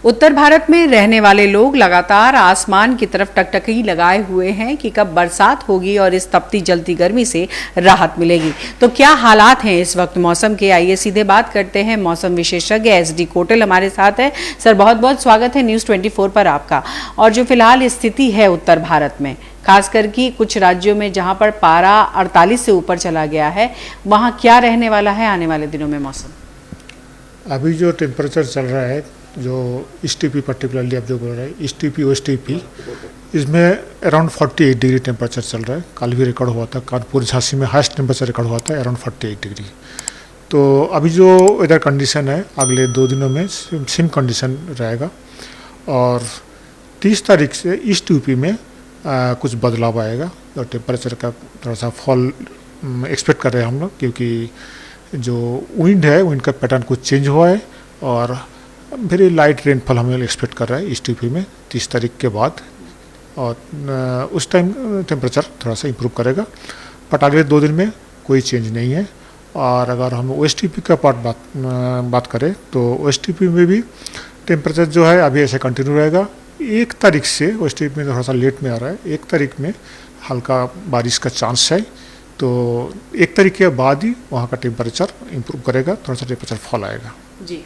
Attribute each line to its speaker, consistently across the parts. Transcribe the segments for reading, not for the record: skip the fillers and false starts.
Speaker 1: उत्तर भारत में रहने वाले लोग लगातार आसमान की तरफ टकटकी लगाए हुए हैं कि कब बरसात होगी और इस तपती जलती गर्मी से राहत मिलेगी। तो क्या हालात हैं इस वक्त मौसम के, आइए सीधे बात करते हैं। मौसम विशेषज्ञ SD कोटल हमारे साथ है। सर, बहुत बहुत स्वागत है न्यूज़ 24 पर आपका। और जो फिलहाल स्थिति है उत्तर भारत में, खासकर कि कुछ राज्यों में जहां पर पारा 48 से ऊपर चला गया है, वहां क्या रहने वाला है आने वाले दिनों में मौसम?
Speaker 2: अभी जो टेम्परेचर चल रहा है, जो STP पर्टिकुलरली आप जो बोल रहे हैं STP OSTP, इसमें अराउंड 48 डिग्री टेम्परेचर चल रहा है। कल भी रिकॉर्ड हुआ था, कानपुर झांसी में हाईएस्ट टेम्परेचर रिकॉर्ड हुआ था अराउंड 48 डिग्री। तो अभी जो वेदर कंडीशन है अगले 2 दिनों में सेम कंडीशन रहेगा। और 30 तारीख से ईस्ट यूपी में कुछ बदलाव आएगा और टेम्परेचर का थोड़ा सा फॉल एक्सपेक्ट कर रहे हैं हम लोग, क्योंकि जो विंड है विंड का पैटर्न कुछ चेंज हुआ है और वेरी लाइट रेनफॉल हम लोग एक्सपेक्ट कर रहे हैं ईस्ट यूपी में 30 तारीख के बाद। और उस टाइम टेम्परेचर थोड़ा सा इम्प्रूव करेगा, बट अगले 2 दिन में कोई चेंज नहीं है। और अगर हम OSTP का बात करें तो OSTP में भी टेम्परेचर जो है अभी ऐसे कंटिन्यू रहेगा। 1 तारीख से OSTP में थोड़ा सा लेट में आ रहा है, 1 तारीख में हल्का बारिश का चांस है। तो 1 तारीख के बाद ही वहाँ का टेम्परेचर इम्प्रूव करेगा, थोड़ा सा टेम्परेचर फॉल आएगा।
Speaker 1: जी,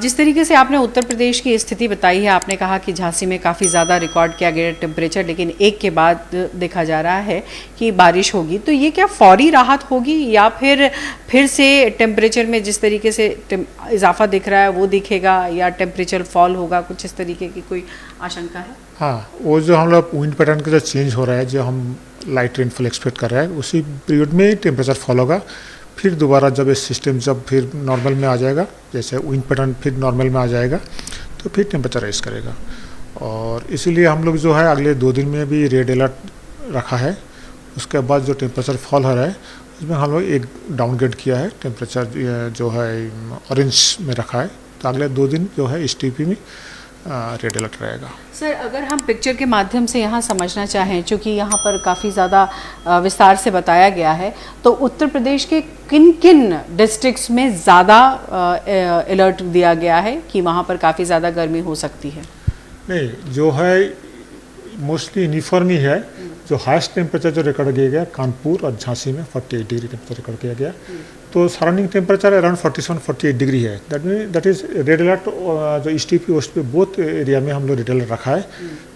Speaker 1: जिस तरीके से आपने उत्तर प्रदेश की स्थिति बताई है, आपने कहा कि झांसी में काफ़ी ज़्यादा रिकॉर्ड किया गया टेम्परेचर, लेकिन एक के बाद देखा जा रहा है कि बारिश होगी। तो ये क्या फौरी राहत होगी या फिर से टेम्परेचर में जिस तरीके से इजाफा दिख रहा है वो दिखेगा, या टेम्परेचर फॉल होगा, कुछ इस तरीके की कोई आशंका है?
Speaker 2: हाँ, वो जो हम लोग विंड पैटर्न का जो चेंज हो रहा है, जो हम लाइट रेनफॉल एक्सपेक्ट कर रहे हैं, उसी पीरियड में टेम्परेचर फॉल होगा। फिर दोबारा जब ये सिस्टम जब फिर नॉर्मल में आ जाएगा, जैसे विंड पैटर्न फिर नॉर्मल में आ जाएगा, तो फिर टेम्परेचर राइज करेगा। और इसीलिए हम लोग जो है अगले 2 दिन में भी रेड अलर्ट रखा है। उसके बाद जो टेम्परेचर फॉल हो रहा है उसमें हम लोग एक डाउनग्रेड किया है, टेम्परेचर जो है ऑरेंज में रखा है। तो अगले 2 दिन जो है STP में रेड अलर्ट रहेगा।
Speaker 1: सर, अगर हम पिक्चर के माध्यम से यहाँ समझना चाहें, चूँकि यहाँ पर काफ़ी ज़्यादा विस्तार से बताया गया है, तो उत्तर प्रदेश के किन किन डिस्ट्रिक्ट्स में ज़्यादा अलर्ट दिया गया है कि वहाँ पर काफ़ी ज़्यादा गर्मी हो सकती है?
Speaker 2: नहीं, जो है मोस्टली यूनिफॉर्म ही है। जो हाईएस्ट टेम्परेचर जो रिकॉर्ड किया गया कानपुर और झांसी में 48 डिग्री टेम्परेचर रिकॉर्ड किया गया। तो सराउंडिंग टेम्परेचर अराउंड 47-48 डिग्री है। That is red alert. जो STP OSTP बोथ एरिया में हम लोग रेड अलर्ट रखा है।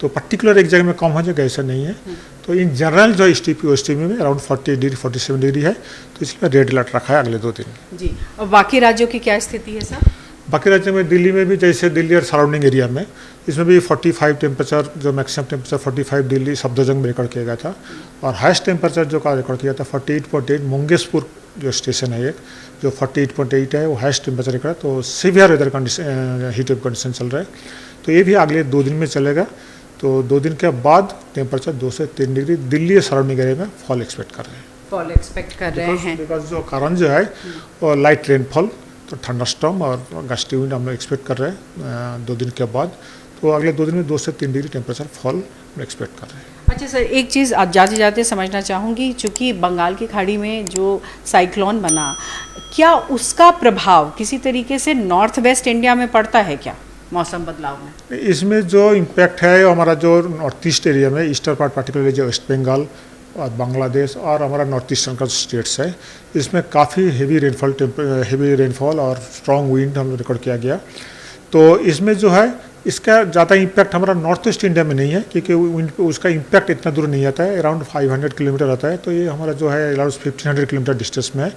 Speaker 2: तो पर्टिकुलर एक जगह में कम हो जाएगा ऐसा नहीं है। तो इन जनरल जो STP OSTP में अराउंड 48 डिग्री 47 डिग्री है, तो इसलिए रेड अलर्ट रखा है अगले 2 दिन।
Speaker 1: जी, और बाकी राज्यों की क्या स्थिति है सर?
Speaker 2: बाकी राज्यों में दिल्ली में भी, जैसे दिल्ली और सराउंडिंग एरिया में, इसमें भी 45 टेम्परेचर, जो मैक्सिमम टेम्परेचर 45 दिल्ली सफदरजंग में रिकॉर्ड किया गया था। और हाईएस्ट टेम्परेचर जो का रिकॉर्ड किया था 48.8 मंगेशपुर जो स्टेशन है एक, जो 48.8 है, वो हाईएस्ट टेम्परेचर रिकॉर्ड। तो severe weather condition, heat wave condition चल रहा है। तो ये भी अगले 2 दिन में चलेगा। तो 2 दिन के बाद टेम्परेचर 2 से 3 डिग्री दिल्ली और सराउंडिंग एरिया में फॉल एक्सपेक्ट कर रहे हैं।
Speaker 1: फॉल एक्सपेक्ट कर रहे हैं
Speaker 2: बिकॉज जो कारण जो है वो लाइट रेनफॉल, तो थंडरस्टॉर्म और गस्टी विंड हम लोग एक्सपेक्ट कर रहे हैं 2 दिन के बाद। तो अगले 2 दिन में 2 से 3 डिग्री टेम्परेचर फॉल एक्सपेक्ट कर रहे हैं।
Speaker 1: अच्छा सर, एक चीज़ आज जाते जाते समझना चाहूँगी, चूँकि बंगाल की खाड़ी में जो साइक्लोन बना, क्या उसका प्रभाव किसी तरीके से नॉर्थ वेस्ट इंडिया में पड़ता है क्या मौसम बदलाव में?
Speaker 2: इसमें जो इम्पैक्ट है हमारा जो नॉर्थ ईस्ट एरिया में, ईस्टर्न पार्ट पर्टिकुलरली जो वेस्ट बंगाल और बांग्लादेश और हमारा नॉर्थ ईस्टर्न का स्टेट्स है, इसमें काफ़ी हेवी रेनफॉल और स्ट्रॉन्ग विंड हम रिकॉर्ड किया गया। तो इसमें जो है इसका ज़्यादा इम्पैक्ट हमारा नॉर्थ ईस्ट इंडिया में नहीं है, क्योंकि विंड उसका इम्पैक्ट इतना दूर नहीं आता है, अराउंड 500 किलोमीटर आता है। तो ये हमारा जो है अराउंड 1500 किलोमीटर डिस्टेंस में है।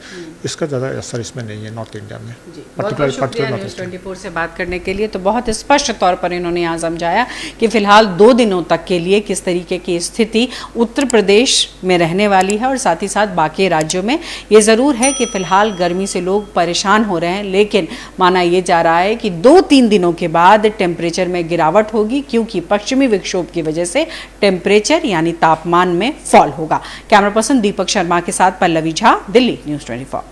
Speaker 2: इसका ज़्यादा असर इसमें नहीं है नॉर्थ इंडिया में।
Speaker 1: पर्टिकुलर न्यूज़ 24 से बात करने के लिए। तो बहुत स्पष्ट तौर पर इन्होंने यहाँ समझाया कि फिलहाल 2 दिनों तक के लिए किस तरीके की स्थिति उत्तर प्रदेश में रहने वाली है, और साथ ही साथ बाकी राज्यों में। ये ज़रूर है कि फिलहाल गर्मी से लोग परेशान हो रहे हैं, लेकिन माना ये जा रहा है कि 2-3 दिनों के बाद टेम्परेचर में गिरावट होगी, क्योंकि पश्चिमी विक्षोभ की वजह से टेम्परेचर यानी तापमान में फॉल होगा। कैमरा पर्सन दीपक शर्मा के साथ पल्लवी झा, दिल्ली न्यूज़ 24।